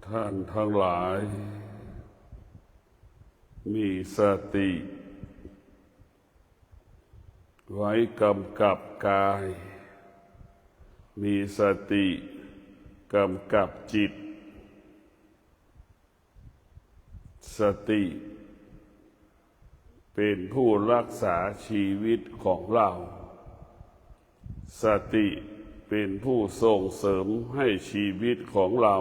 ท่านทั้งหลายมีสติไว้กำกับกายมีสติกำกับจิตสติเป็นผู้รักษาชีวิตของเราสติเป็นผู้ส่งเสริมให้ชีวิตของเรา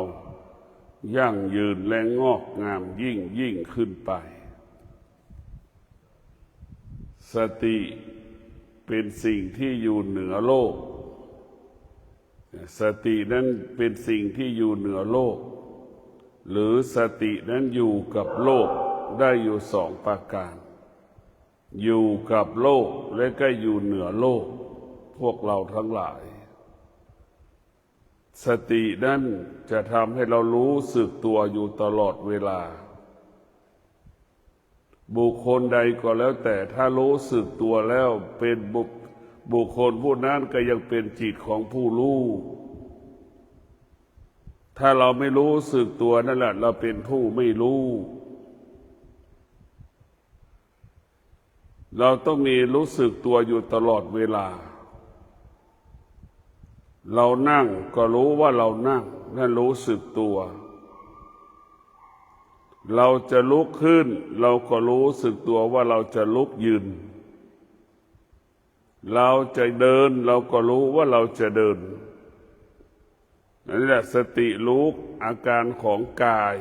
ยั่งยืนและงอกงามยิ่งขึ้นไปสติเป็นสิ่งที่อยู่เหนือโลกสตินั้นเป็นสิ่งที่อยู่เหนือโลกหรือสตินั้นอยู่กับโลกได้อยู่สองประการอยู่กับโลกและก็อยู่เหนือโลกพวกเราทั้งหลายสตินั้นจะทำให้เรารู้สึกตัวอยู่ตลอดเวลาบุคคลใดก็แล้วแต่ถ้ารู้สึกตัวแล้วเป็นบุคคลผู้นั้นก็ยังเป็นจิตของผู้รู้ถ้าเราไม่รู้สึกตัวนั่นแหละเราเป็นผู้ไม่รู้เราต้องมีรู้สึกตัวอยู่ตลอดเวลาเรานั่งก็รู้ว่าเรานั่งนั่นรู้สึกตัวเราจะลุกขึ้นเราก็รู้สึกตัวว่าเราจะลุกยืนเราจะเดินเราก็รู้ว่าเราจะเดินนั่นแหละสติรู้อาการของกาย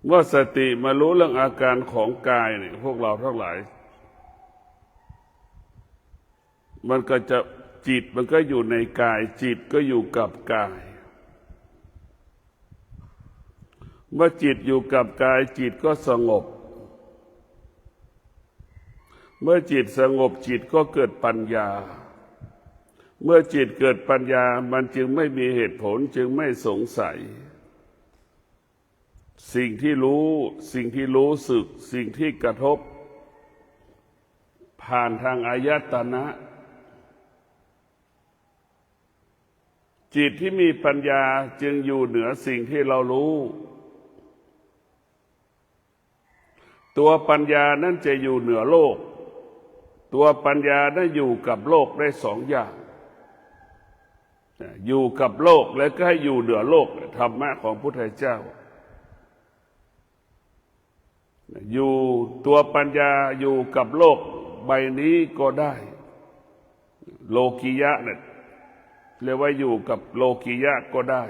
เมื่อสติมารู้เรื่องอาการของกายเนี่ยพวกเราทั้งหลายมันก็จะจิตมันก็อยู่ในกายจิตก็อยู่กับกายเมื่อจิตอยู่กับกายจิตก็สงบเมื่อจิตสงบจิตก็เกิดปัญญาเมื่อจิตเกิดปัญญามันจึงไม่มีเหตุผลจึงไม่สงสัยสิ่งที่รู้สึกสิ่งที่กระทบผ่านทางอายตนะจิตที่มีปัญญาจึงอยู่เหนือสิ่งที่เรารู้ตัวปัญญานั้นจะอยู่เหนือโลกตัวปัญญานั้นอยู่กับโลกได้สองอย่างอยู่กับโลกและก็ให้อยู่เหนือโลกธรรมะของพระพุทธเจ้าอยู่ตัวปัญญาอยู่กับโลกใบนี้ก็ได้โลกิยะเนี่ยเรียกว่าอยู่กับโลกิยะก็ได้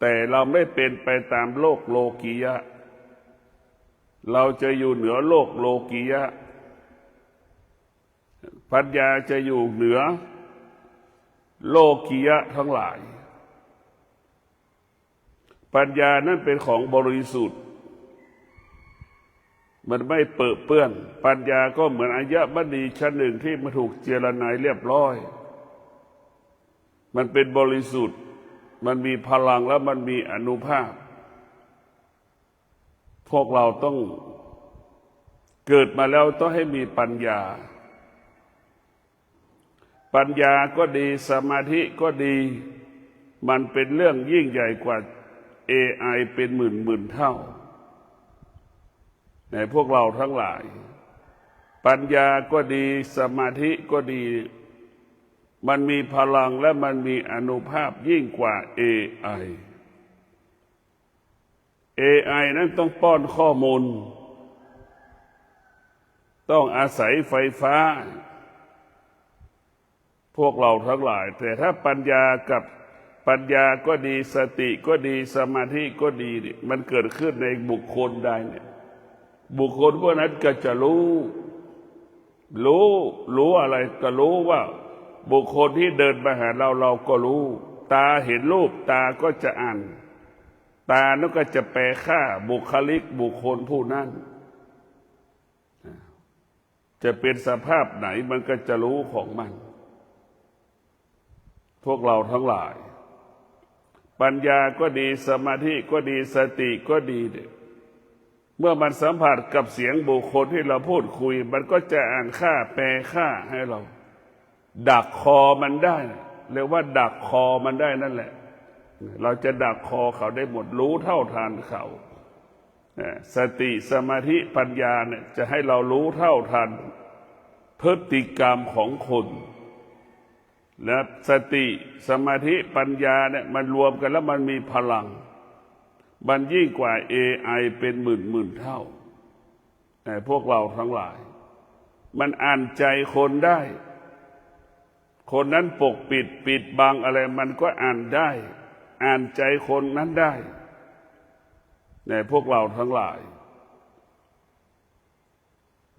แต่เราไม่เป็นไปตามโลกโลกิยะเราจะอยู่เหนือโลกโลกิยะปัญญาจะอยู่เหนือโลกิยะทั้งหลายปัญญานั้นเป็นของบริสุทธิ์มันไม่เปื้อนเปื้อนปัญญาก็เหมือนอัญมณีชั้นหนึ่งที่มาถูกเจรไนเรียบร้อยมันเป็นบริสุทธิ์มันมีพลังและมันมีอานุภาพพวกเราต้องเกิดมาแล้วต้องให้มีปัญญาปัญญาก็ดีสมาธิก็ดีมันเป็นเรื่องยิ่งใหญ่กว่า AI เป็นหมื่นเท่าในพวกเราทั้งหลายปัญญาก็ดีสมาธิก็ดีมันมีพลังและมันมีอานุภาพยิ่งกว่า AI นั้นต้องป้อนข้อมูลต้องอาศัยไฟฟ้าพวกเราทั้งหลายแต่ถ้าปัญญากับปัญญาก็ดีสติก็ดีสมาธิก็ดีเนี่ยมันเกิดขึ้นในบุคคลใดเนี่ยบุคคลพวกนั้นก็จะรู้อะไรก็รู้ว่าบุคคลที่เดินมาหาเราก็รู้ตาเห็นรูปตาก็จะอ่านตานั่นก็จะแปลค่าบุคลิกบุคคลผู้นั้นจะเป็นสภาพไหนมันก็จะรู้ของมันพวกเราทั้งหลายปัญญาก็ดีสมาธิก็ดีสติก็ดีเนี่ยเมื่อมันสัมผัสกับเสียงบุคคลที่เราพูดคุยมันก็จะอ่านค่าแปลค่าให้เราดักคอมันได้เรียกว่าดักคอมันได้นั่นแหละ เราจะดักคอเขาได้หมดรู้เท่าทันเขาสติสมาธิปัญญาเนี่ยจะให้เรารู้เท่าทันพฤติกรรมของคนและสติสมาธิปัญญาเนี่ยมันรวมกันแล้วมันมีพลังมันยิ่งกว่า AI เป็นหมื่นเท่าแต่พวกเราทั้งหลายมันอ่านใจคนได้คนนั้นปกปิดบังอะไรมันก็อ่านได้อ่านใจคนนั้นได้ในพวกเราทั้งหลาย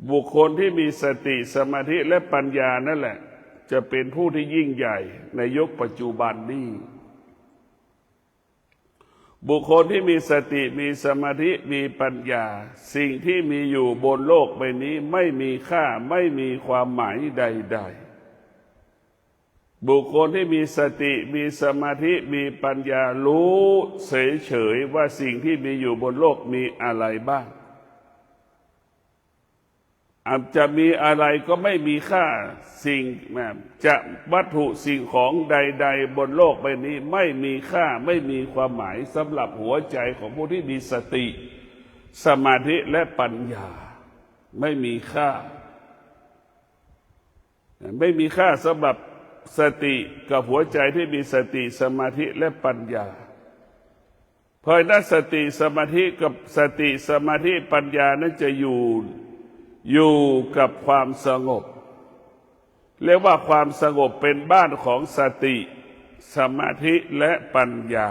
บุคคลที่มีสติสมาธิและปัญญานั่นแหละจะเป็นผู้ที่ยิ่งใหญ่ในยุคปัจจุบันนี้บุคคลที่มีสติมีสมาธิมีปัญญาสิ่งที่มีอยู่บนโลกใบนี้ไม่มีค่าไม่มีความหมายใดๆบุคคลที่มีสติมีสมาธิมีปัญญารู้เฉยๆว่าสิ่งที่มีอยู่บนโลกมีอะไรบ้างอาจจะมีอะไรก็ไม่มีค่าสิ่งจะวัตถุสิ่งของใดๆบนโลกใบนี้ไม่มีค่าไม่มีความหมายสำหรับหัวใจของผู้ที่มีสติสมาธิและปัญญาไม่มีค่าไม่มีค่าสำหรับสติกับหัวใจที่มีสติสมาธิและปัญญาเพราะนั้นสติสมาธิกับสติสมาธิปัญญานั้นจะอยู่กับความสงบเรียกว่าความสงบเป็นบ้านของสติสมาธิและปัญญา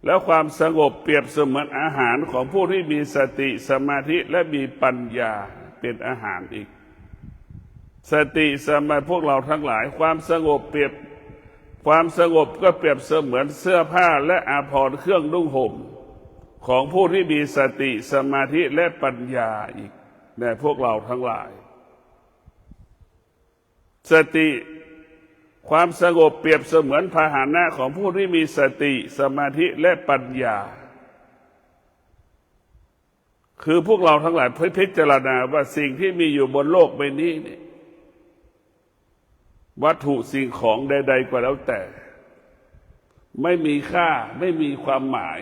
แล้วความสงบเปรียบเสมือนอาหารของผู้ที่มีสติสมาธิและมีปัญญาเป็นอาหารอีกสติสมาธิพวกเราทั้งหลายความสงบเปรียบความสงบก็เปรียบเสมือนเสื้อผ้าและอาภรณ์เครื่องนุ่งห่มของผู้ที่มีสติสมาธิและปัญญาอีกในพวกเราทั้งหลายสติความสงบเปรียบเสมือนพาหนะของผู้ที่มีสติสมาธิและปัญญาคือพวกเราทั้งหลายพิจารณาว่าสิ่งที่มีอยู่บนโลกใบนี้เนี่ยวัตถุสิ่งของใดๆก็แล้วแต่ไม่มีค่าไม่มีความหมาย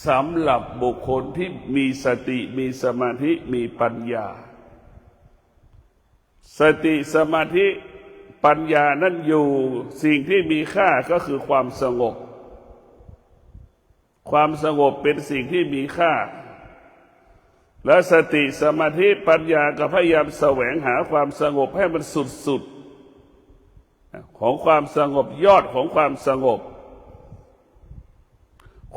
สำหรับบุคคลที่มีสติมีสมาธิมีปัญญาสติสมาธิปัญญานั้นอยู่สิ่งที่มีค่าก็คือความสงบความสงบเป็นสิ่งที่มีค่าและสติสมาธิปัญญาก็พยายามแสวงหาความสงบให้มันสุดๆของความสงบยอดของความสงบ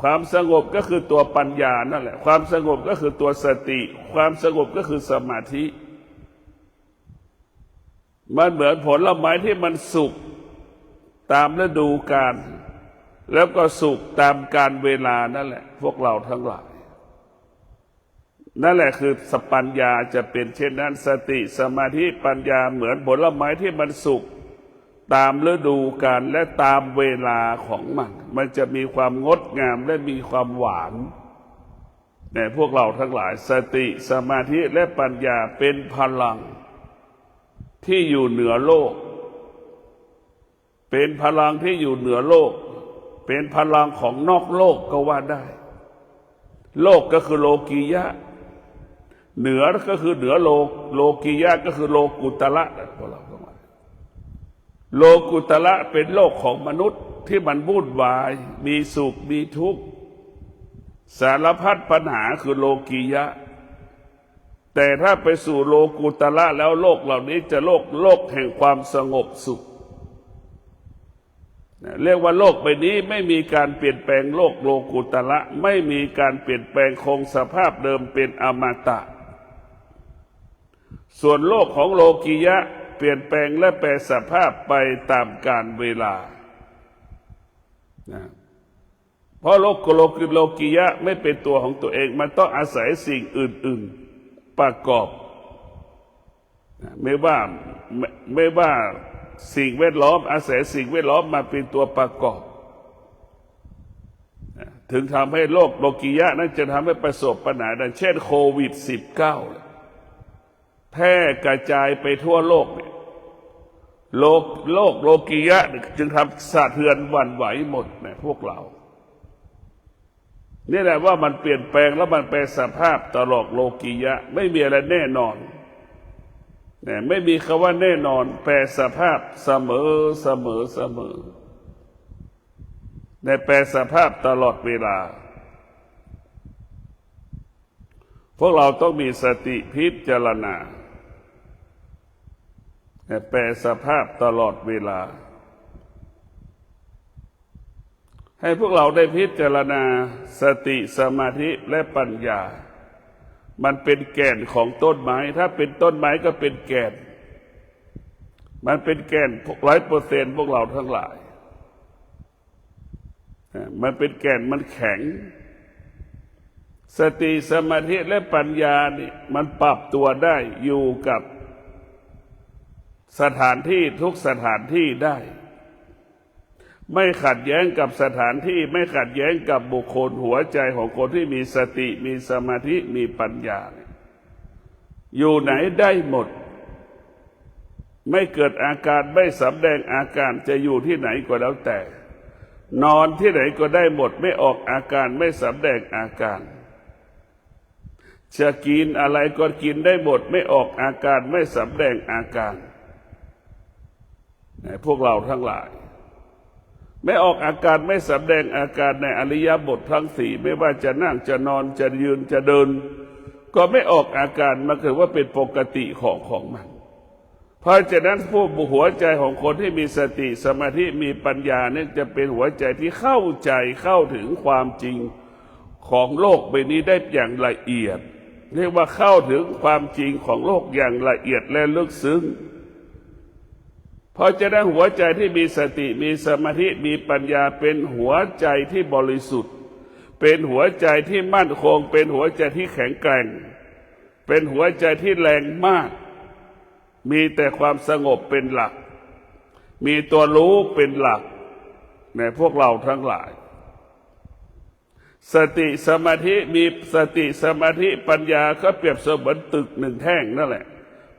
ความสงบก็คือตัวปัญญานั่นแหละความสงบก็คือตัวสติความสงบก็คือสมาธิมันเหมือนผลไม้ที่มันสุกตามฤดูกาลแล้วก็สุกตามกาลเวลานั่นแหละพวกเราทั้งหลายนั่นแหละคือปัญญาจะเป็นเช่นนั้นสติสมาธิปัญญาเหมือนผลไม้ที่มันสุกตามฤดูกาลและตามเวลาของมันจะมีความงดงามและมีความหวานในพวกเราทั้งหลายสติสมาธิและปัญญาเป็นพลังที่อยู่เหนือโลกเป็นพลังที่อยู่เหนือโลกเป็นพลังของนอกโลกก็ว่าได้โลกก็คือโลกียะเหนือก็คือเหนือโลกียะก็คือโลกุตระพวกเราโลกุตระเป็นโลกของมนุษย์ที่มันวุ่นวายมีสุขมีทุกข์สารพัดปัญหาคือโลกียะแต่ถ้าไปสู่โลกุตระแล้วโลกเหล่านี้จะโลกแห่งความสงบสุขเรียกว่าโลกใบนี้ไม่มีการเปลี่ยนแปลงโลกุตระไม่มีการเปลี่ยนแปลงคงสภาพเดิมเป็นอมตะส่วนโลกของโลกียะเปลี่ยนแปลงและแปรสภาพไปตามกาลเวลาเพราะโลกียะไม่เป็นตัวของตัวเองมันต้องอาศัยสิ่งอื่นๆประกอบไม่ว่าสิ่งแวดล้อมอาศัยสิ่งแวดล้อมมาเป็นตัวประกอบถึงทำให้โลกียะนั้นจะทำให้ประสบปัญหาดังเช่นโควิด -19 แพร่กระจายไปทั่วโลกเนี่ย โลกียะจึงทำสะเทือนหวั่นไหวหมดเนี่ยพวกเรานี่แหละว่ามันเปลี่ยนแปลงแล้วมันแปลสภาพตลอดโลกียะไม่มีอะไรแน่นอนเนี่ยไม่มีคำว่าแน่นอนแปลสภาพเสมอในแปลสภาพตลอดเวลาพวกเราต้องมีสติพิจารณาแปลสภาพตลอดเวลาให้พวกเราได้พิจารณาสติสมาธิและปัญญามันเป็นแก่นของต้นไม้ถ้าเป็นต้นไม้ก็เป็นแก่นมันเป็นแก่น100%พวกเราทั้งหลายมันเป็นแก่นมันแข็งสติสมาธิและปัญญานี่มันปรับตัวได้อยู่กับสถานที่ทุกสถานที่ได้ไม่ขัดแย้งกับสถานที่ไม่ขัดแย้งกับบุคคลหัวใจของคนที่มีสติมีสมาธิมีปัญญาอยู่ไหนได้หมดไม่เกิดอาการไม่สำแดงอาการจะอยู่ที่ไหนก็แล้วแต่นอนที่ไหนก็ได้หมดไม่ออกอาการไม่สำแดงอาการจะกินอะไรก็กินได้หมดไม่ออกอาการไม่สำแดงอาการพวกเราทั้งหลายไม่ออกอาการไม่สำแดงอาการในอริยบททั้งสี่ไม่ว่าจะนั่งจะนอนจะยืนจะเดินก็ไม่ออกอาการมันคือว่าเป็นปกติของมันเพราะฉะนั้นผู้หัวใจของคนที่มีสติสมาธิมีปัญญาเนี่ยจะเป็นหัวใจที่เข้าใจเข้าถึงความจริงของโลกใบนี้ได้อย่างละเอียดเรียกว่าเข้าถึงความจริงของโลกอย่างละเอียดและลึกซึ้งเพราะฉะนั้นหัวใจที่มีสติมีสมาธิมีปัญญาเป็นหัวใจที่บริสุทธิ์เป็นหัวใจที่มั่นคงเป็นหัวใจที่แข็งแกร่งเป็นหัวใจที่แรงมากมีแต่ความสงบเป็นหลักมีตัวรู้เป็นหลักในพวกเราทั้งหลายสติสมาธิมีสติสมาธิปัญญาก็เปรียบเสมือนตึกหนึ่งแท่งนั่นแหละ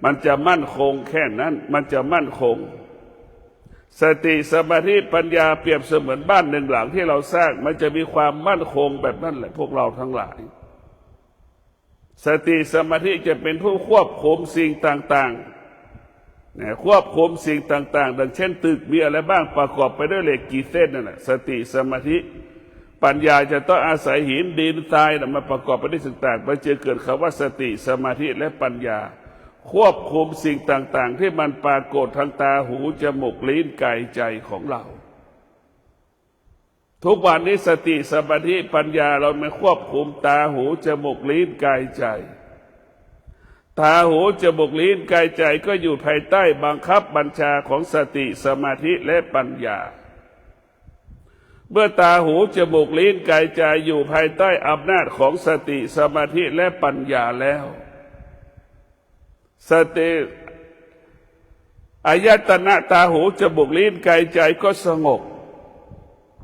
มันจะมั่นคงแค่นั้นมันจะมั่นคงสติสมาธิปัญญาเปรียบเสมือนบ้านหนึ่งหลังที่เราสร้างมันจะมีความมั่นคงแบบนั้นแหละพวกเราทั้งหลายสติสมาธิจะเป็นผู้ควบคุมสิ่งต่างๆควบคุมสิ่งต่างๆดังเช่นตึกมีอะไรบ้างประกอบไปด้วยเหล็กกี่เส้นนั่นแหละสติสมาธิปัญญาจะต้องอาศัยหินดินทรายมาประกอบไปด้วยสิ่งต่างๆมันจะเกิดคำว่าสติสมาธิและปัญญาควบคุมสิ่งต่างๆที่มันปรากฏทางตาหูจมูกลิ้นกายใจของเราทุกวันนี้สติสมาธิปัญญาเราไม่ควบคุมตาหูจมูกลิ้นกายใจตาหูจมูกลิ้นกายใจก็อยู่ภายใต้บังคับบัญชาของสติสมาธิและปัญญาเมื่อตาหูจมูกลิ้นกายใจอยู่ภายใต้อำนาจของสติสมาธิและปัญญาแล้วสติอายตนะตาหูจมูกลิ้นกายใจก็สงบ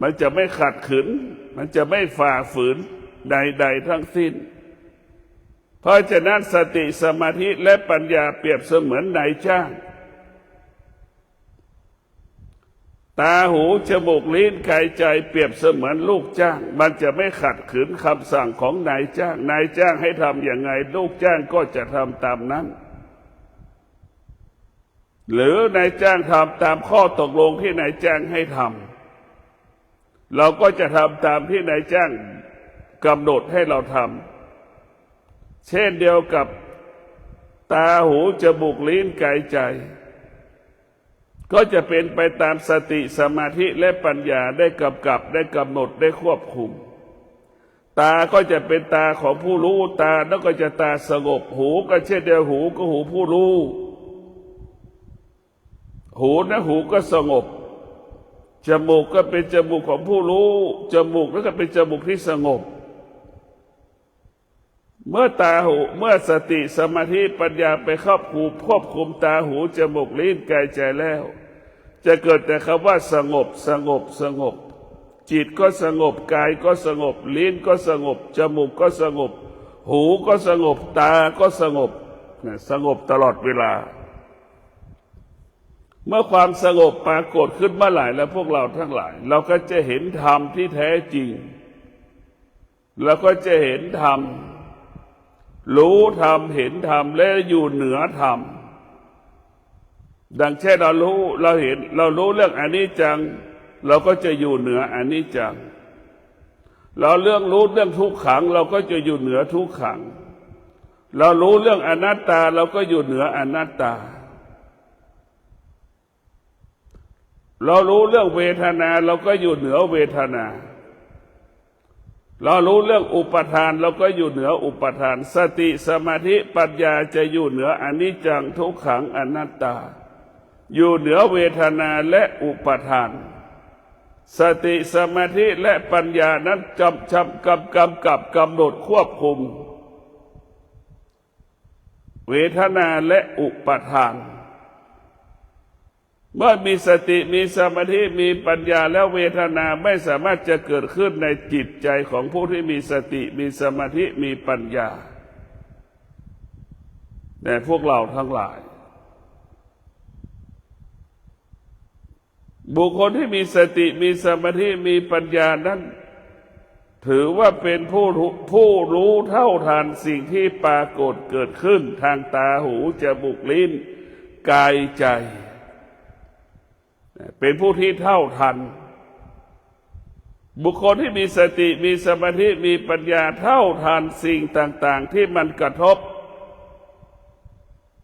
มันจะไม่ขัดขืนมันจะไม่ฝ่าฝืนใดๆทั้งสิ้นเพราะฉะนั้นสติสมาธิและปัญญาเปรียบเสมือนนายจ้างตาหูจมูกลิ้นกายใจเปรียบเสมือนลูกจ้างมันจะไม่ขัดขืนคำสั่งของนายจ้างนายจ้างให้ทำอย่างไงลูกจ้างก็จะทำตามนั้นหรือนายจ้างทำตามข้อตกลงที่นายจ้างให้ทำเราก็จะทำตามที่นายจ้างกำหนดให้เราทำเช่นเดียวกับตาหูจมูกลิ้นกายใจก็จะเป็นไปตามสติสมาธิและปัญญาได้กำกับได้กำหนดได้ควบคุมตาก็จะเป็นตาของผู้รู้ตาแล้วก็จะตาสงบหูก็เช่นเดียวหูก็หูผู้รู้หูนะหูก็สงบจมูกก็เป็นจมูกของผู้รู้จมูกแล้วก็เป็นจมูกที่สงบเมื่อตาหูเมื่อสติสมาธิปัญญาไปควบคุมตาหูจมูกลิ้นกายใจแล้วจะเกิดแต่คำว่าสงบสงบสงบจิตก็สงบกายก็สงบลิ้นก็สงบจมูกก็สงบหูก็สงบตาก็สงบสงบตลอดเวลา เมื่อความสงบปรากฏขึ้นเมื่อไหร่แล้วพวกเราทั้งหลายเราก็จะเห็นธรรมที่แท้จริงเราก็จะเห็นธรรมรู้ธรรมเห็นธรรมและอยู่เหนือธรรมดังเช่นเรารู้เรื่องอนิจจังเราก็จะอยู่เหนืออนิจจังเรารู้เรื่องทุกขังเราก็จะอยู่เหนือทุกขังเรารู้เรื่องอนัตตาเราก็อยู่เหนืออนัตตาเรารู้เรื่องเวทนาเราก็อยู่เหนือเวทนาเรารู้เรื่องอุปทานเราก็อยู่เหนืออุปทานสติสมาธิปัญญาจะอยู่เหนืออนิจจังทุกขังอนัตตาอยู่เหนือเวทนาและอุปทานสติสมาธิและปัญญานั้นกำหนดควบคุมเวทนาและอุปทานเมื่อมีสติมีสมาธิมีปัญญาแล้วเวทนาไม่สามารถจะเกิดขึ้นในจิตใจของผู้ที่มีสติมีสมาธิมีปัญญาแต่พวกเราทั้งหลายบุคคลที่มีสติมีสมาธิมีปัญญานั้นถือว่าเป็นผู้รู้เท่าทันสิ่งที่ปรากฏเกิดขึ้นทางตาหูจมูกลิ้นกายใจเป็นผู้ที่เท่าทันบุคคลที่มีสติมีสมาธิมีปัญญาเท่าทันสิ่งต่างๆที่มันกระทบ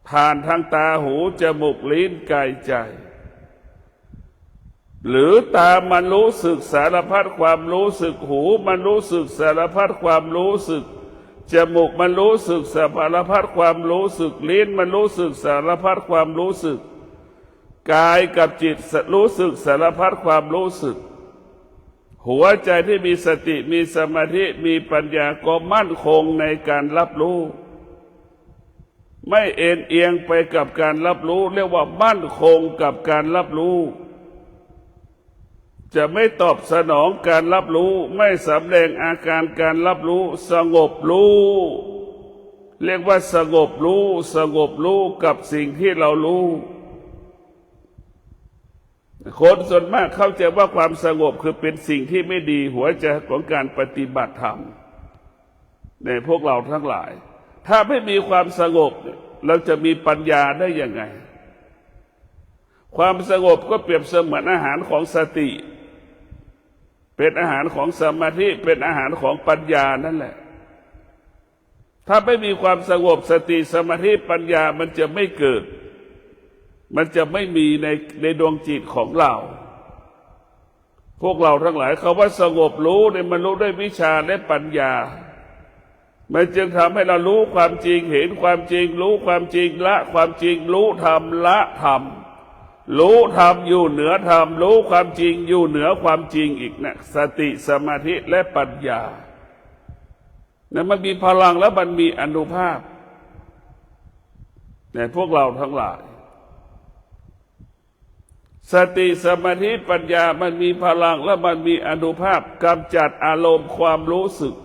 ผ่านทางตาหูจมูกลิ้นกายใจหรือตามันรู้สึกสารพัดความรู้สึกหูมันรู้สึกสารพัดความรู้สึกจมูกมันรู้สึกสารพัดความรู้สึกลิ้นมันรู้สึกสารพัดความรู้สึกกายกับจิตรู้สึกสารพัดความรู้สึกหัวใจที่มีสติมีสมาธิมีปัญญาก็มั่นคงในการรับรู้ไม่เอ็นเอียงไปกับการรับรู้เรียกว่ามั่นคงกับการรับรู้จะไม่ตอบสนองการรับรู้ไม่สำแดงอาการการรับรู้สงบรู้เรียกว่าสงบรู้กับสิ่งที่เรารู้คนส่วนมากเข้าใจว่าความสงบคือเป็นสิ่งที่ไม่ดีหัวใจของการปฏิบัติธรรมในพวกเราทั้งหลายถ้าไม่มีความสงบเราจะมีปัญญาได้ยังไงความสงบก็เปรียบเสมือนอาหารของสติเป็นอาหารของสมาธิเป็นอาหารของปัญญานั่นแหละถ้าไม่มีความสงบสติสมาธิปัญญามันจะไม่เกิดมันจะไม่มีในดวงจิตของเราพวกเราทั้งหลายเขาว่าสงบรู้เนี่ยมันรู้ด้วยวิชาและปัญญามันจึงทำให้เรารู้ความจริงเห็นความจริงรู้ความจริงละความจริงรู้ธรรมละธรรมรู้ธรรมอยู่เหนือธรรมรู้ความจริงอยู่เหนือความจริงอีกนะสติสมาธิและปัญญาเนี่ยมันมีพลังและมันมีอานุภาพในพวกเราทั้งหลายสติสมาธิปัญญามันมีพลังและมันมีอานุภาพกำจัดอารมณ์ความรู้สึก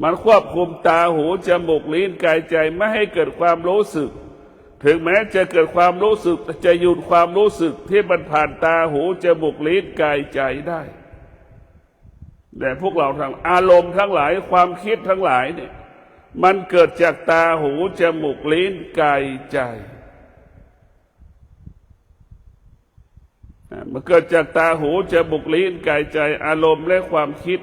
มันควบคุมตาหูจมูกลิ้นกายใจไม่ให้เกิดความรู้สึกถึงแม้จะเกิดความรู้สึกจะหยุดความรู้สึกที่มันผ่านตาหูจมูกลิ้นกายใจได้แต่พวกเราทั้งอารมณ์ทั้งหลายความคิดทั้งหลายเนี่ยมันเกิดจากตาหูจมูกลิ้นกายใจมันเกิดจากตาหูจมูกลิ้นกายใจอารมณ์และความคิด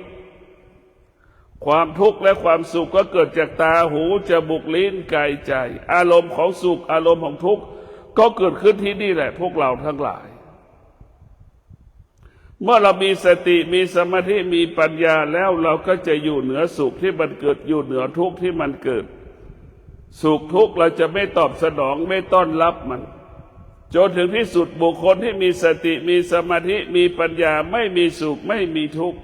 ความทุกข์และความสุขก็เกิดจากตาหูจมูกลิ้นกายใจอารมณ์ของสุขอารมณ์ของทุกข์ก็เกิดขึ้นที่นี่แหละพวกเราทั้งหลายเมื่อเรามีสติมีสมาธิมีปัญญาแล้วเราก็จะอยู่เหนือสุขที่มันเกิดอยู่เหนือทุกข์ที่มันเกิดสุขทุกข์เราจะไม่ตอบสนองไม่ต้อนรับมันจนถึงที่สุดบุคคลที่มีสติมีสมาธิมีปัญญาไม่มีสุขไม่มีทุกข์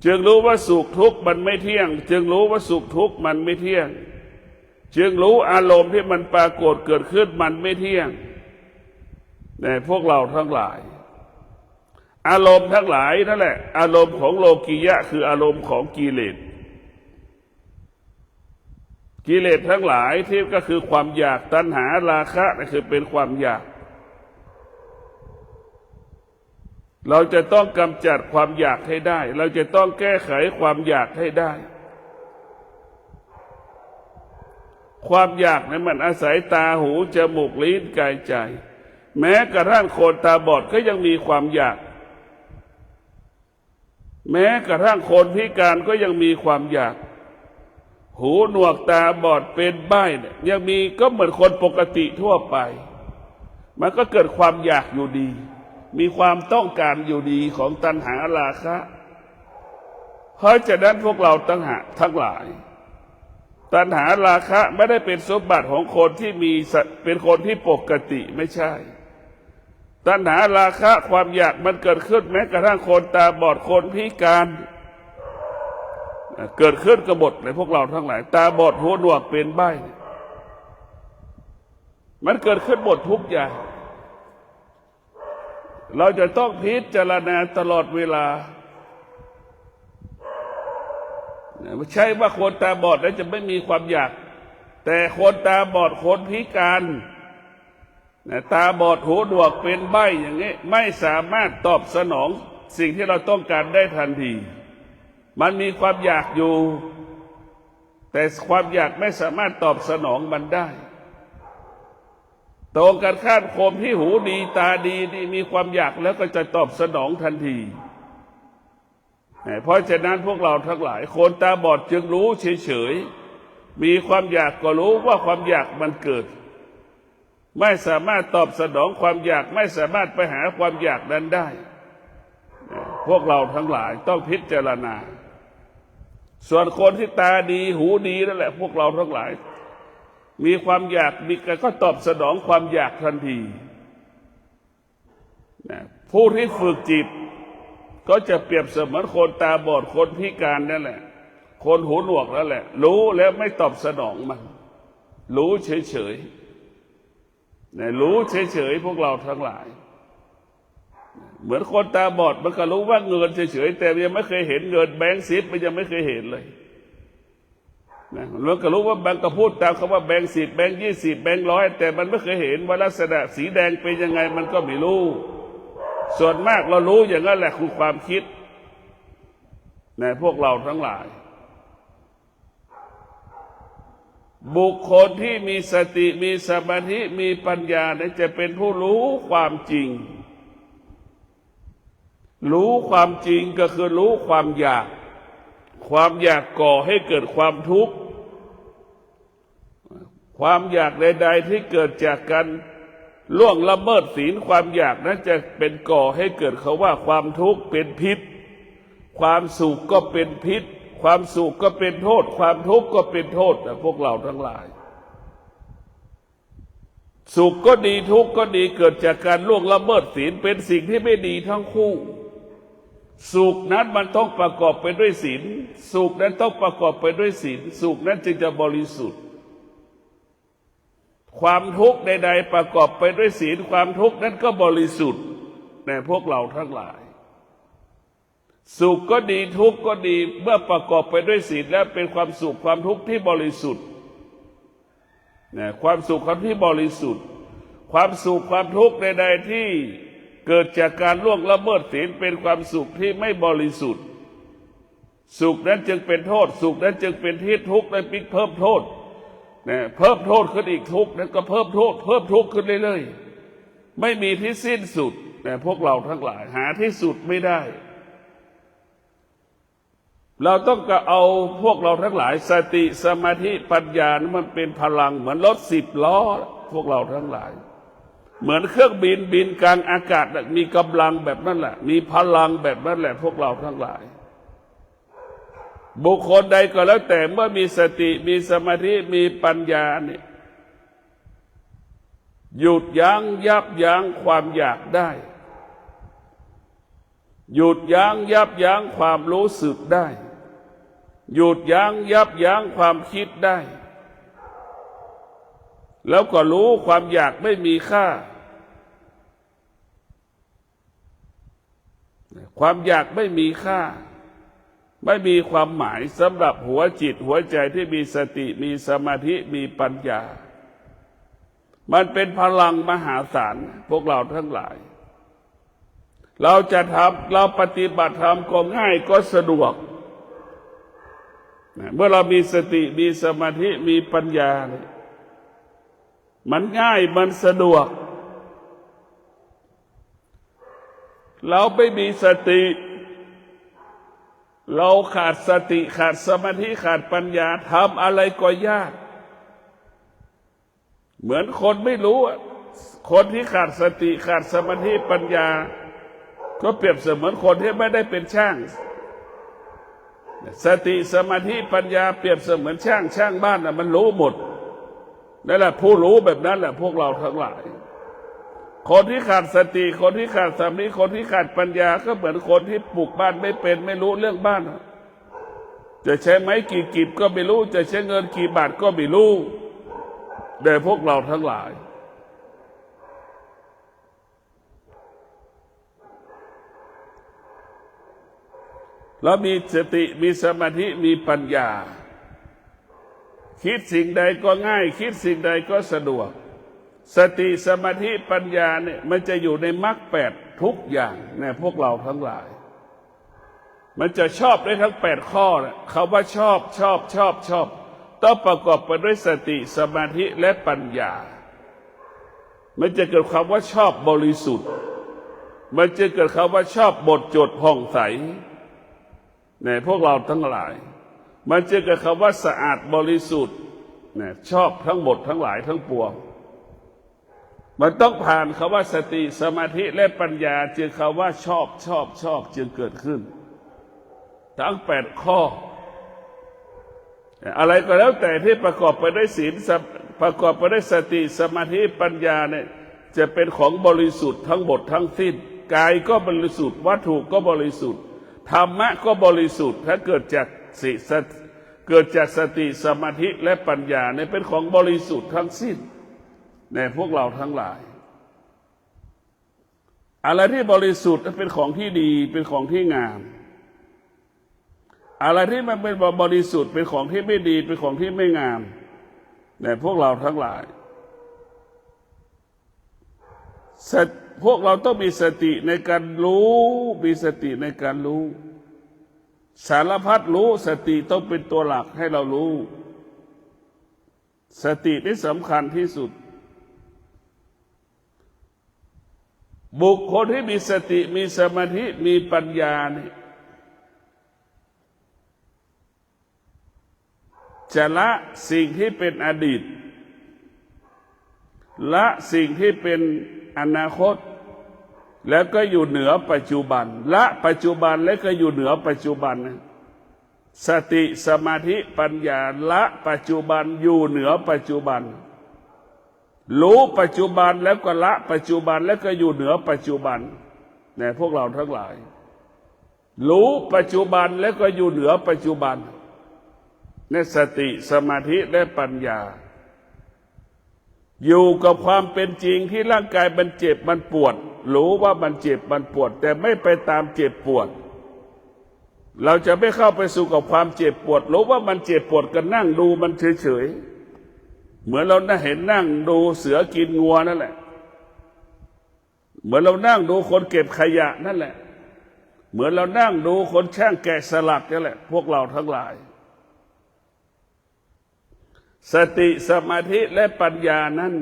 จึงรู้ว่าสุขทุกข์มันไม่เที่ยงจึงรู้ว่าสุขทุกข์มันไม่เที่ยงจึงรู้อารมณ์ที่มันปรากฏเกิดขึ้นมันไม่เที่ยงแต่พวกเราทั้งหลายอารมณ์ทั้งหลายนั่นแหละอารมณ์ของโลกียะคืออารมณ์ของกิเลสทั้งหลายที่ก็คือความอยากตัณหาราคะนั่นคือเป็นความอยาก เราจะต้องกำจัดความอยากให้ได้เราจะต้องแก้ไขความอยากให้ได้ความอยากนั้นมันอาศัยตาหูจมูกลิ้นกายใจแม้กระทั่งคนตาบอดก็ยังมีความอยากแม้กระทั่งคนพิการก็ยังมีความอยากหูหนวกตาบอดเป็นใบ้เนี่ยยังมีก็เหมือนคนปกติทั่วไปมันก็เกิดความอยากอยู่ดีมีความต้องการอยู่ดีของตัณหาราคะเพราะฉะนั้นพวกเราทั้งหลายตัณหาราคะไม่ได้เป็นสมบัติของคนที่เป็นคนที่ปกติไม่ใช่ตัณหาราคะความอยากมันเกิดขึ้นแม้กระทั่งคนตาบอดคนพิการเกิดขึ้นกับหมดเลยพวกเราทั้งหลายตาบอดหูหนวกเป็นใบ้มันเกิดขึ้นหมดทุกอย่างเราจะต้องพิจารณาตลอดเวลาไม่ใช่ว่าคนตาบอดแล้วจะไม่มีความอยากแต่คนตาบอดคนพิการตาบอดหูหนวกเป็นใบ้อย่างนี้ไม่สามารถตอบสนองสิ่งที่เราต้องการได้ทันทีมันมีความอยากอยู่แต่ความอยากไม่สามารถตอบสนองมันได้ตรงกันข้ามคนที่หูดีตาดีนี่มีความอยากแล้วก็จะตอบสนองทันทีเพราะฉะนั้นพวกเราทั้งหลายคนตาบอดจึงรู้เฉยๆมีความอยากก็รู้ว่าความอยากมันเกิดไม่สามารถตอบสนองความอยากไม่สามารถไปหาความอยากนั้นได้พวกเราทั้งหลายต้องพิจารณาส่วนคนที่ตาดีหูดีนั่นแหละพวกเราทั้งหลายมีความอยากมีก็ตอบสนองความอยากทันทีผู้ที่ฝึกจิตก็จะเปรียบเสมือนคนตาบอดคนพิการนั่นแหละคนหูหนวกนั่นแหละรู้แล้วไม่ตอบสนองมันรู้เฉยๆรู้เฉยๆพวกเราทั้งหลายเหมือนคนตาบอดมันก็รู้ว่าเงินเฉยๆแต่ยังไม่เคยเห็นเงินแบงค์10มันยังไม่เคยเห็นเลยมันก็รู้ว่าแบงค์ก็พูดตามคำว่าแบงค์10แบงค์20แบงค์100แต่มันไม่เคยเห็นว่าลักษณะสีแดงเป็นยังไงมันก็ไม่รู้ส่วนมากเรารู้อย่างนั้นแหละคือความคิดพวกเราทั้งหลายบุคคลที่มีสติมีสมาธิมีปัญญาจะเป็นผู้รู้ความจริงรู้ความจริงก็คือรู้ความอยากก่อให้เกิดความทุกข์ความอยากใดๆที่เกิดจากการล่วงละเมิดศีลความอยากนั้นจะเป็นก่อให้เกิดเขาว่าความทุกข์เป็นพิษความสุขก็เป็นพิษความสุขก็เป็นโทษความทุกข์ก็เป็นโทษพวกเราทั้งหลายสุขก็ดีทุกข์ก็ดีเกิดจากการล่วงละเมิดศีลเป็นสิ่งที่ไม่ดีทั้งคู่สุขนั้นมันต้องประกอบไปด้วยศีลสุขนั้นต้องประกอบไปด้วยศีลสุขนั้นจึงจะบริสุทธิ์ความทุกข์ใดๆประกอบไปด้วยศีลความทุกข์นั้นก็บริสุทธิ์แต่พวกเราทั้งหลายสุขก็ดีทุกข์ก็ดีเมื่อประกอบไปด้วยศีลแล้วเป็นความสุขความทุกข์ที่บริสุทธิ์ความสุขความที่บริสุทธิ์ความสุขความทุกข์ใดๆที่เกิดจากการล่วงละเมิดศีลเป็นความสุขที่ไม่บริสุทธิ์สุขนั้นจึงเป็นโทษสุขนั้นจึงเป็นที่ทุกข์และปิ๊กเพิ่มโทษเพิ่มโทษขึ้นอีกทุกข์นั้นก็เพิ่มโทษเพิ่มทุกข์ขึ้นเรื่อยๆไม่มีที่สิ้นสุดพวกเราทั้งหลายหาที่สุดไม่ได้เราต้องก็เอาพวกเราทั้งหลายสติสมาธิปัญญามันเป็นพลังเหมือนรถ10 ล้อพวกเราทั้งหลายเหมือนเครื่องบินกลางอากาศมีกำลังแบบนั้นแหละมีพลังแบบนั้นแหละพวกเราทั้งหลายบุคคลใดก็แล้วแต่เมื่อมีสติมีสมาธิมีปัญญาเนี่ยหยุดยั้งยับยั้งความอยากได้หยุดยั้งยับยั้งความรู้สึกได้หยุดยั้งยับยั้งความคิดได้แล้วก็รู้ความอยากไม่มีค่าความอยากไม่มีค่าไม่มีความหมายสำหรับหัวจิตหัวใจที่มีสติมีสมาธิมีปัญญามันเป็นพลังมหาศาลพวกเราทั้งหลาย เราจะทำเราปฏิบัติธรรมก็ง่ายก็สะดวกเมื่อเรามีสติมีสมาธิมีปัญญาเนี่ยมันง่ายมันสะดวกเราไม่มีสติเราขาดสติขาดสมาธิขาดปัญญาทำอะไรก็ยากเหมือนคนไม่รู้คนที่ขาดสติขาดสมาธิปัญญาก็เปรียบเสมือนคนที่ไม่ได้เป็นช่างสติสมาธิปัญญาเปรียบเสมือนช่างบ้านมันรู้หมดนั่นแหละผู้รู้แบบนั้นแหละพวกเราทั้งหลายคนที่ขาดสติคนที่ขาดสมาธิคนที่ขาดปัญญาก็เหมือนคนที่ปลูกบ้านไม่เป็นไม่รู้เรื่องบ้านจะใช้ไม้กี่กีบก็ไม่รู้จะใช้เงินกี่บาทก็ไม่รู้แต่พวกเราทั้งหลายแล้วมีสติมีสมาธิมีปัญญาคิดสิ่งใดก็ง่ายคิดสิ่งใดก็สะดวกสติสมาธิปัญญาเนี่ยมันจะอยู่ในมรรคแปดทุกอย่างเนี่ยพวกเราทั้งหลายมันจะชอบได้ทั้ง8ข้อนะคำว่าชอบต้องประกอบไปด้วยสติสมาธิและปัญญามันจะเกิดคำว่าชอบบริสุทธิ์มันจะเกิดคำว่าชอบหมดจดผ่องใสเนี่ยพวกเราทั้งหลายมันจะเกิดคำว่าสะอาดบริสุทธิ์เนี่ยชอบทั้งหมดทั้งหลายทั้งปวงมันต้องผ่านคำว่าสติสมาธิและปัญญาจึงคำว่าชอบจึงเกิดขึ้นทั้ง8ข้ออะไรก็แล้วแต่ที่ประกอบไปด้วยศีลประกอบไปด้วยสติสมาธิปัญญาเนี่ยจะเป็นของบริสุทธิ์ทั้งหมดทั้งสิ้นกายก็บริสุทธิ์วัตถุก็บริสุทธิ์ธรรมะก็บริสุทธิ์ถ้าเกิดจากสติสมาธิและปัญญาเนี่ยเป็นของบริสุทธิ์ทั้งสิ้นในพวกเราทั้งหลายอะไรที่บริสุทธิ์เป็นของที่ดีเป็นของที่งามอะไรที่มันเป็นบริสุทธิ์เป็นของที่ไม่ดีเป็นของที่ไม่งามในพวกเราทั้งหลายพวกเราต้องมีสติในการรู้มีสติในการรู้สารพัดรู้สติต้องเป็นตัวหลักให้เรารู้สตินี่สำคัญที่สุดบุคคลที่มีสติมีสมาธิมีปัญญานี่จะละสิ่งที่เป็นอดีตละสิ่งที่เป็นอนาคตแล้วก็อยู่เหนือปัจจุบันละปัจจุบันแล้วก็อยู่เหนือปัจจุบันสติสมาธิปัญญาละปัจจุบันอยู่เหนือปัจจุบันรู้ปัจจุบันแล้วก็ละปัจจุบันแล้วก็อยู่เหนือปัจจุบันเนี่ยพวกเราทั้งหลายรู้ปัจจุบันแล้วก็อยู่เหนือปัจจุบันในสติสมาธิและปัญญาอยู่กับความเป็นจริงที่ร่างกายมันเจ็บมันปวดรู้ว่ามันเจ็บมันปวดแต่ไม่ไปตามเจ็บปวดเราจะไม่เข้าไปสู่กับความเจ็บปวดรู้ว่ามันเจ็บปวดก็นั่งดูมันเฉยๆเหมือนเราเห็นนั่งดูเสือกินงัวนั่นแหละเหมือนเรานั่งดูคนเก็บขยะนั่นแหละเหมือนเรานั่งดูคนช่างแกะสลักนั่นแหละพวกเราทั้งหลายสติสมาธิและปัญญานั้น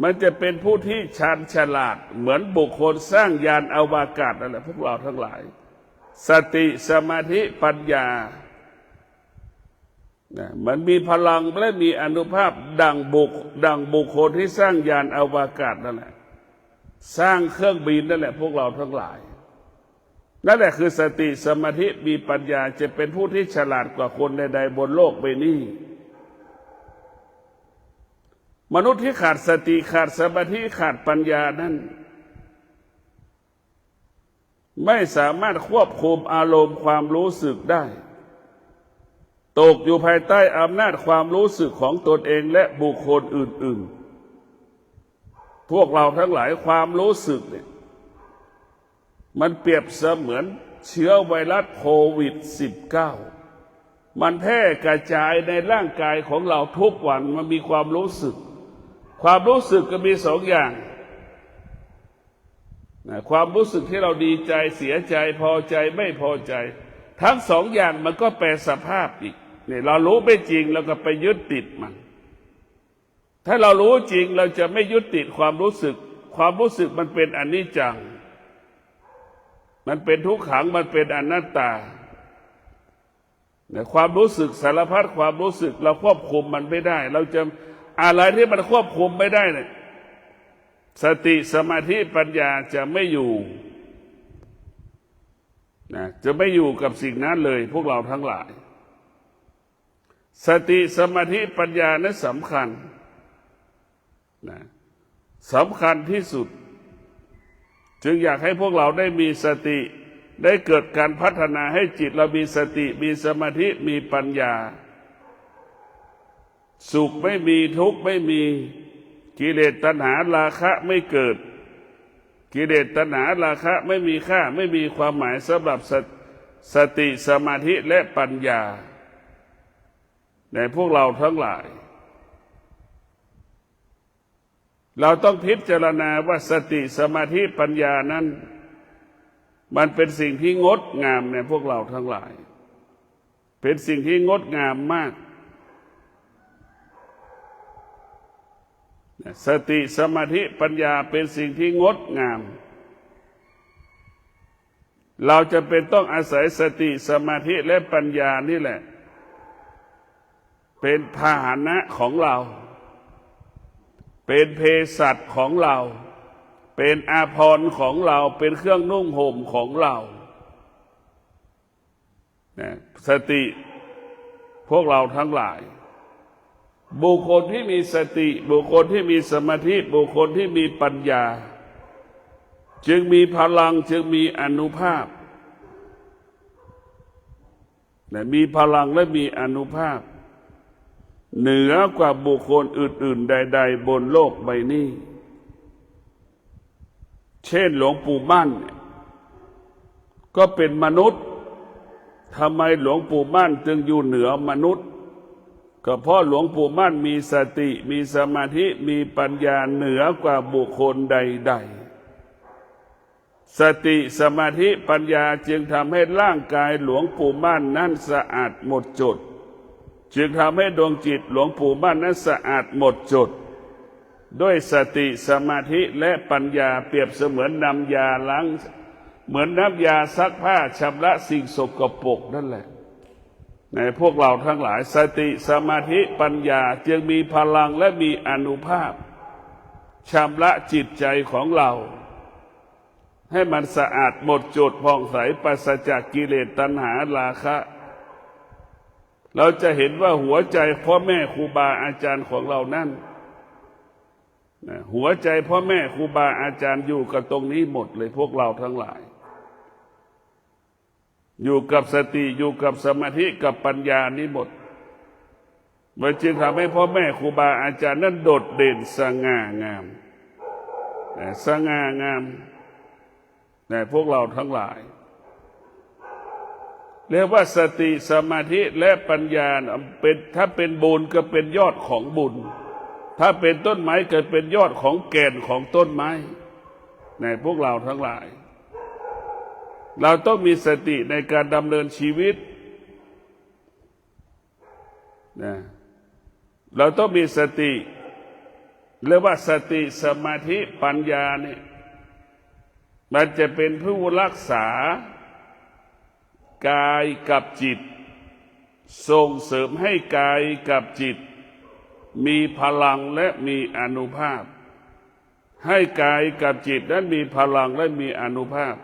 มันจะเป็นผู้ที่ชาญฉลาดเหมือนบุคคลสร้างยานอวกาศนั่นแหละพวกเราทั้งหลายสติสมาธิปัญญามันมีพลังและมีอานุภาพดังบุคคลที่สร้างยานอวกาศนั่นแหละสร้างเครื่องบินนั่นแหละพวกเราทั้งหลายนั่นแหละคือสติสมาธิมีปัญญาจะเป็นผู้ที่ฉลาดกว่าคนใดๆบนโลกใบนี้มนุษย์ที่ขาดสติขาดสมาธิขาดปัญญานั้นไม่สามารถควบคุมอารมณ์ความรู้สึกได้ตกอยู่ภายใต้อำนาจความรู้สึกของตนเองและบุคคลอื่นๆพวกเราทั้งหลายความรู้สึกเนี่ยมันเปรียบเสมือนเชื้อไวรัสโควิด -19 มันแพร่กระจายในร่างกายของเราทุกวันมันมีความรู้สึกก็มี2 อย่าง ความรู้สึกที่เราดีใจเสียใจพอใจไม่พอใจทั้งสองอย่างมันก็แปรสภาพอีกเนี่ยเรารู้ไม่จริงเราก็ไปยึดติดมันถ้าเรารู้จริงเราจะไม่ยึดติดความรู้สึกความรู้สึกมันเป็นอนิจจังมันเป็นทุกขังมันเป็นอนัตตาเนี่ยความรู้สึกสารพัดความรู้สึกเราควบคุมมันไม่ได้เราจะอะไรที่มันควบคุมไม่ได้เนี่ยสติสมาธิปัญญาจะไม่อยู่นะจะไม่อยู่กับสิ่งนั้นเลยพวกเราทั้งหลายสติสมาธิปัญญานั้นสำคัญนะสำคัญที่สุดจึงอยากให้พวกเราได้มีสติได้เกิดการพัฒนาให้จิตเรามีสติมีสมาธิมีปัญญาสุขไม่มีทุกข์ไม่มีกิเลสตัณหาราคะไม่เกิดกิเลสตัณหาราคะไม่มีค่าไม่มีความหมายสำหรับสติสมาธิและปัญญาในพวกเราทั้งหลายเราต้องพิจารณาว่าสติสมาธิปัญญานั้นมันเป็นสิ่งที่งดงามในพวกเราทั้งหลายเป็นสิ่งที่งดงามมากสติสมาธิปัญญาเป็นสิ่งที่งดงามเราจะเป็นต้องอาศัยสติสมาธิและปัญญานี่แหละเป็นพาหนะของเราเป็นเภสัชของเราเป็นอาภรณ์ของเราเป็นเครื่องนุ่งห่มของเราสติพวกเราทั้งหลายบุคคลที่มีสติบุคคลที่มีสมาธิบุคคลที่มีปัญญาจึงมีพลังจึงมีอานุภาพมีพลังและมีอานุภาพเหนือกว่าบุคคลอื่นๆใดๆบนโลกใบนี้เช่นหลวงปู่มั่นก็เป็นมนุษย์ทำไมหลวงปู่มั่นจึงอยู่เหนือมนุษย์ก็เพราะหลวงปู่มั่นมีสติมีสมาธิมีปัญญาเหนือกว่าบุคคลใดๆสติสมาธิปัญญาจึงทำให้ร่างกายหลวงปู่มั่นนั้นสะอาดหมดจดจึงทำให้ดวงจิตหลวงปู่มั่นนั้นสะอาดหมดจดด้วยสติสมาธิและปัญญาเปรียบเสมือนน้ำยาล้างเหมือนน้ำยาซักผ้าชำระสิ่งสกปรกนั่นแหละในพวกเราทั้งหลายสติสมาธิปัญญาจึงมีพลังและมีอานุภาพชำระจิตใจของเราให้มันสะอาดหมดจดผ่องใสปราศจากกิเลสตัณหาราคะเราจะเห็นว่าหัวใจพ่อแม่ครูบาอาจารย์ของเรานั่นหัวใจพ่อแม่ครูบาอาจารย์อยู่กับตรงนี้หมดเลยพวกเราทั้งหลายอยู่กับสติอยู่กับสมาธิกับปัญญานี้หมดมันจึงทำให้พ่อแม่ครูบาอาจารย์นั้นโดดเด่นสง่างามสง่างามในพวกเราทั้งหลายเรียกว่าสติสมาธิและปัญญาเป็นถ้าเป็นบุญก็เป็นยอดของบุญถ้าเป็นต้นไม้เกิดเป็นยอดของแก่นของต้นไม้ในพวกเราทั้งหลายเราต้องมีสติในการดำเนินชีวิตนะเราต้องมีสติเรียกว่าสติสมาธิปัญญาเนี่ยมันจะเป็นผู้รักษากายกับจิตส่งเสริมให้กายกับจิตมีพลังและมีอานุภาพให้กายกับจิตนั้นมีพลังและมีอานุภาพ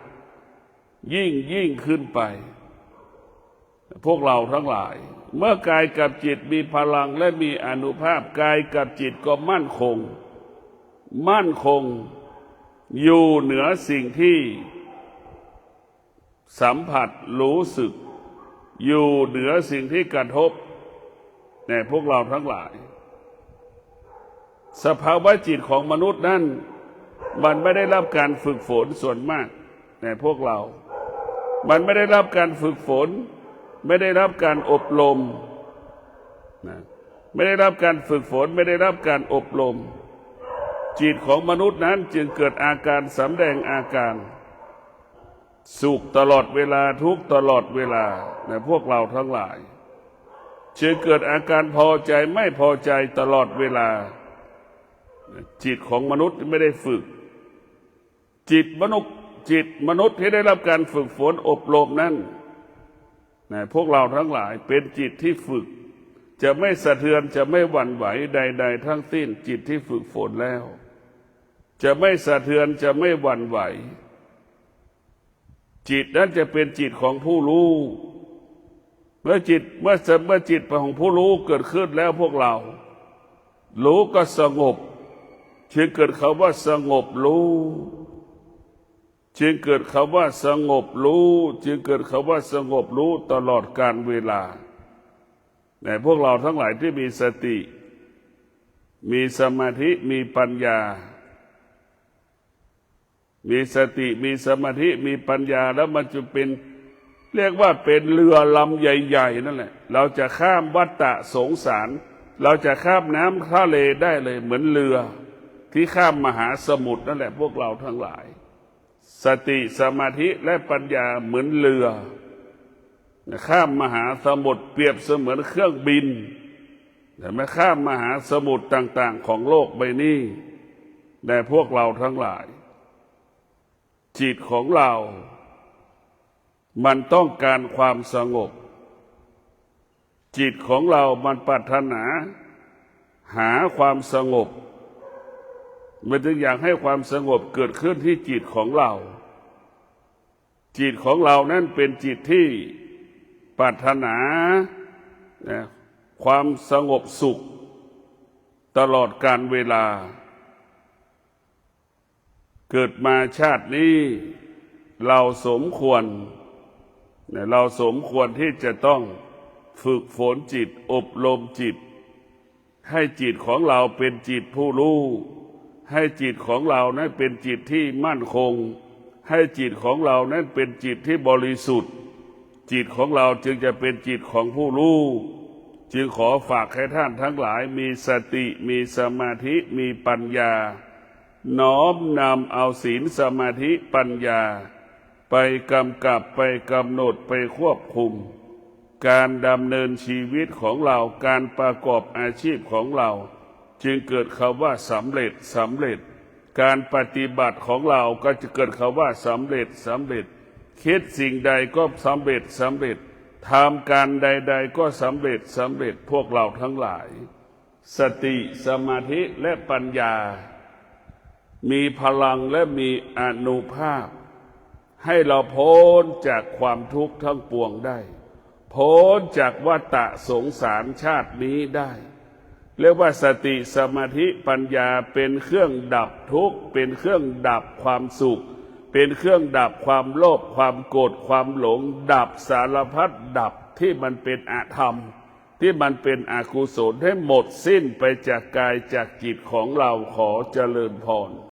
ยิ่งขึ้นไปพวกเราทั้งหลายเมื่อกายกับจิตมีพลังและมีอานุภาพกายกับจิตก็มั่นคงอยู่เหนือสิ่งที่สัมผัสรู้สึกอยู่เหนือสิ่งที่กระทบในพวกเราทั้งหลายสภาวะจิตของมนุษย์นั้นมันไม่ได้รับการฝึกฝนส่วนมากในพวกเรามันไม่ได้รับการฝึกฝนไม่ได้รับการอบรมไม่ได้รับการฝึกฝนไม่ได้รับการอบรม จิตของมนุษย์นั้นจึงเกิดอาการสำแดงอาการสุขตลอดเวลาทุกข์ตลอดเวลาในพวกเราทั้งหลายจึงเกิดอาการพอใจไม่พอใจตลอดเวลาจิตของมนุษย์ไม่ได้ฝึกจิตมนุษย์ที่ได้รับการฝึกฝนอบรมนั้นพวกเราทั้งหลายเป็นจิตที่ฝึกจะไม่สะเทือนจะไม่หวั่นไหวใดๆทั้งสิ้นจิตที่ฝึกฝนแล้วจะไม่สะเทือนจะไม่หวั่นไหวจิตนั้นจะเป็นจิตของผู้รู้เมื่อจิตของผู้รู้เกิดขึ้นแล้วพวกเรารู้ก็สงบจึงเกิดคำว่าสงบรู้จึงเกิดคำว่าสงบรู้จึงเกิดคำว่าสงบรู้ตลอดกาลเวลาแต่พวกเราทั้งหลายที่มีสติมีสมาธิมีปัญญามีสติมีสมาธิมีปัญญาแล้วมันจะเป็นเรียกว่าเป็นเรือลำใหญ่ๆนั่นแหละเราจะข้ามวัฏฏะสงสารเราจะข้ามน้ำทะเลได้เลยเหมือนเรือที่ข้ามมหาสมุทรนั่นแหละพวกเราทั้งหลายสติสมาธิและปัญญาเหมือนเรือข้ามมหาสมุทรเปรียบเสมือนเครื่องบินแต่ไม่ข้ามมหาสมุทรต่างๆของโลกใบนี้แต่พวกเราทั้งหลายจิตของเรามันต้องการความสงบจิตของเรามันปรารถนาหาความสงบมันจึงอยากให้ความสงบเกิดขึ้นที่จิตของเราจิตของเรานั้นเป็นจิตที่ปรารถนาความสงบสุขตลอดกาลเวลาเกิดมาชาตินี้เราสมควรที่จะต้องฝึกฝนจิตอบรมจิตให้จิตของเราเป็นจิตผู้รู้ให้จิตของเรานั้นเป็นจิตที่มั่นคงให้จิตของเรานั้นเป็นจิตที่บริสุทธิ์จิตของเราจึงจะเป็นจิตของผู้รู้จึงขอฝากให้ท่านทั้งหลายมีสติมีสมาธิมีปัญญาน้อมนำเอาศีลสมาธิปัญญาไปกำกับไปกำหนดไปควบคุมการดำเนินชีวิตของเราการประกอบอาชีพของเราจึงเกิดคำว่าสำเร็จการปฏิบัติของเราก็จะเกิดคำว่าสำเร็จคิดสิ่งใดก็สำเร็จทำการใดๆก็สำเร็จพวกเราทั้งหลายสติสมาธิและปัญญามีพลังและมีอานุภาพให้เราพ้นจากความทุกข์ทั้งปวงได้พ้นจากวัฏฏะสงสารชาตินี้ได้เรียกว่าสติสมาธิปัญญาเป็นเครื่องดับทุกข์เป็นเครื่องดับความสุขเป็นเครื่องดับความโลภความโกรธความหลงดับสารพัดดับที่มันเป็นอธรรมที่มันเป็นอกุศลให้หมดสิ้นไปจากกายจากจิตของเราขอเจริญพร